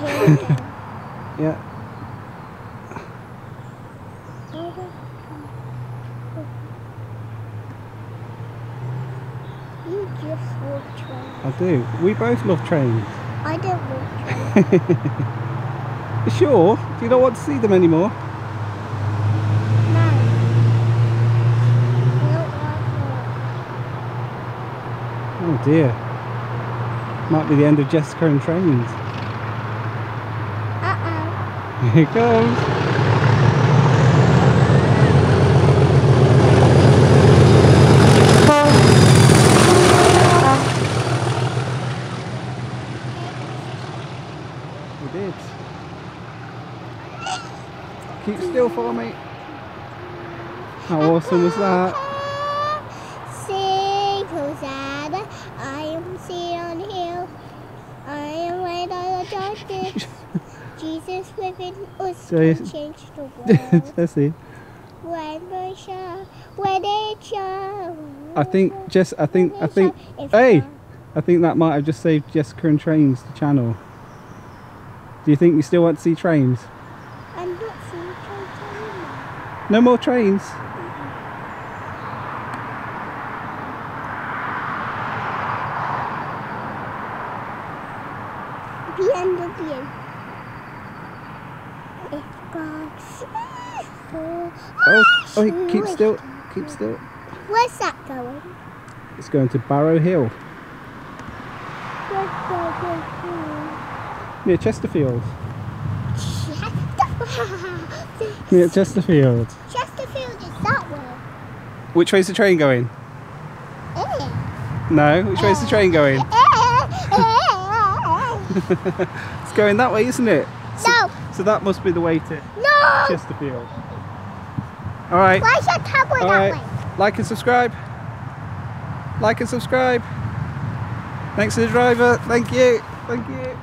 here again. Yeah. You just love trains. I do. We both love trains. I don't love trains. You sure? Do you not want to see them anymore? No. I don't like Oh dear. Might be the end of Jessica and trains. it. Uh-oh. Here it comes. We did. Keep still for me. How awesome was that? Sing Hosanna, I am seen on the hill. I am right on the darkness. Jesus within us can change the world. Jessie. When we shall, when it shall. I think hey! I think that might have just saved Jessica and Trains, the channel. Do you think you still want to see trains? I'm not seeing trains anymore. No more trains? BMW. It's gone. Oh, keep still. Keep still. Where's that going? It's going to Barrow Hill, Where's that going? near Chesterfield. Near Chesterfield. Chesterfield is that way. Which way's the train going? No, which way's the train going? It's going that way, isn't it? No. So that must be the way to No. Chesterfield. Alright. Why should I go that way? Like and subscribe. Like and subscribe. Thanks to the driver. Thank you. Thank you.